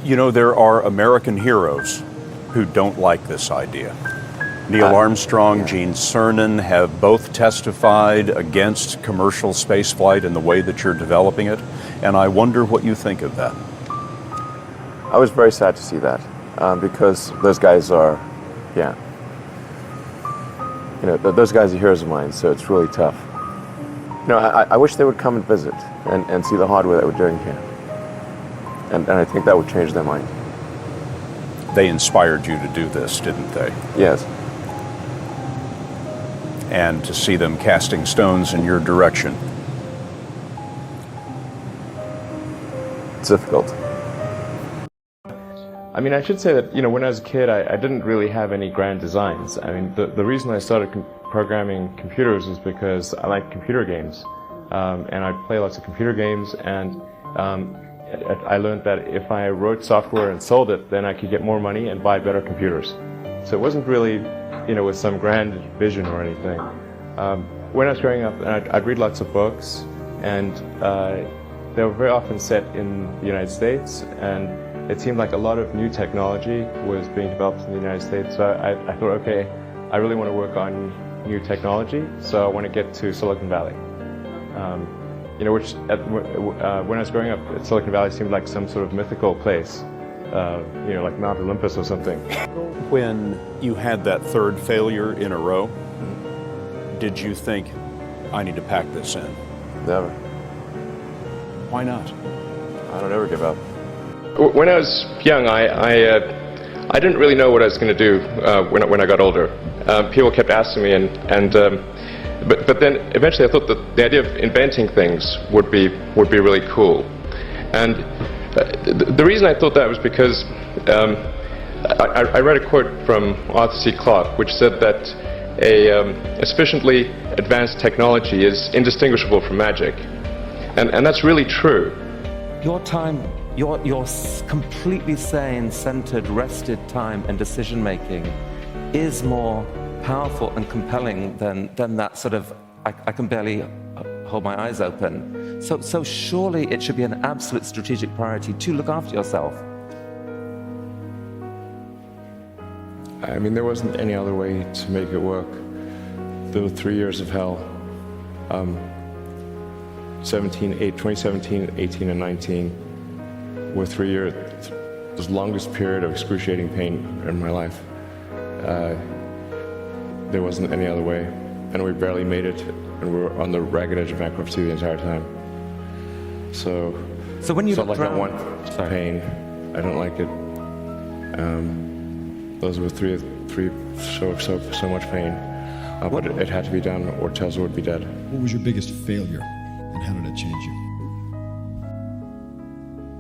You know, there are American heroes who don't like this idea. Neil Armstrong, Gene Cernan have both testified against commercial spaceflight in the way that you're developing it, and I wonder what you think of that. I was very sad to see that, because those guys are, those guys are heroes of mine, so it's really tough. I wish they would come and visit and see the hardware that we're doing here. And I think that would change their mind. They inspired you to do this, didn't they? Yes. And to see them casting stones in your direction. It's difficult. I mean, I should say that, when I was a kid, I didn't really have any grand designs. I mean, the reason I started programming computers was because I like computer games. And I play lots of computer games, and I learned that if I wrote software and sold it, then I could get more money and buy better computers. So it wasn't really, with some grand vision or anything. When I was growing up, I'd read lots of books, and they were very often set in the United States, and it seemed like a lot of new technology was being developed in the United States. So I thought, okay, I really want to work on new technology, so I want to get to Silicon Valley. Which when I was growing up, Silicon Valley seemed like some sort of mythical place, like Mount Olympus or something. When you had that third failure in a row, did you think, I need to pack this in? Never. Why not? I don't ever give up. When I was young, I didn't really know what I was going to do when I got older. People kept asking me, but then eventually I thought that the idea of inventing things would be really cool. And the reason I thought that was because I read a quote from Arthur C. Clarke, which said that a sufficiently advanced technology is indistinguishable from magic, and that's really true. Your time, your completely sane, centered, rested time and decision making is more powerful and compelling than that sort of, I can barely hold my eyes open. So surely it should be an absolute strategic priority to look after yourself. I mean, there wasn't any other way to make it work. The 3 years of hell, 2017, 18, and 19 were 3 years, the longest period of excruciating pain in my life. There wasn't any other way, and we barely made it, and we were on the ragged edge of bankruptcy the entire time. So when you felt like I drowned, want pain. I don't like it. Those were three so much pain. But it had to be done, or Tesla would be dead. What was your biggest failure, and how did it change you?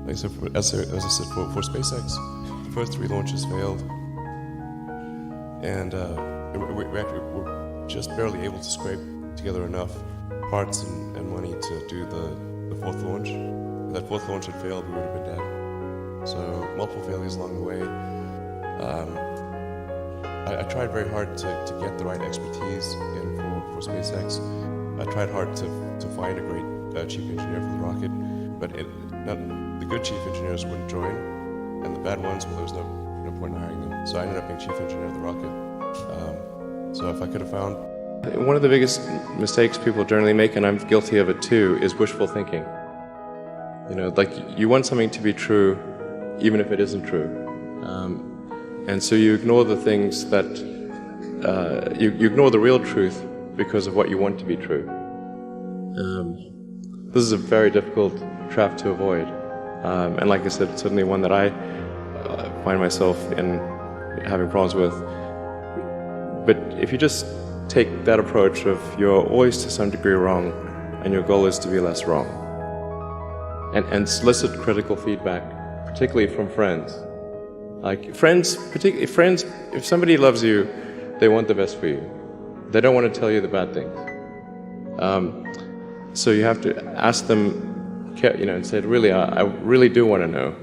Like I said, as I said, for SpaceX, the first 3 launches failed, and we actually were just barely able to scrape together enough parts and money to do the 4th launch. If that 4th launch had failed, we would have been dead. So multiple failures along the way. I tried very hard to get the right expertise in for SpaceX. I tried hard to find a great chief engineer for the rocket, but the good chief engineers wouldn't join, and the bad ones, well, there was no point in hiring them. So I ended up being chief engineer of the rocket. So if I could have found... One of the biggest mistakes people generally make, and I'm guilty of it too, is wishful thinking. Like you want something to be true, even if it isn't true. And so you ignore the things that, you ignore the real truth because of what you want to be true. This is a very difficult trap to avoid. And like I said, it's certainly one that I find myself in having problems with. But if you just take that approach of you're always to some degree wrong, and your goal is to be less wrong, and solicit critical feedback, particularly from friends. Like friends, particularly friends, if somebody loves you, they want the best for you. They don't want to tell you the bad things. So you have to ask them, and say, really, I really do want to know.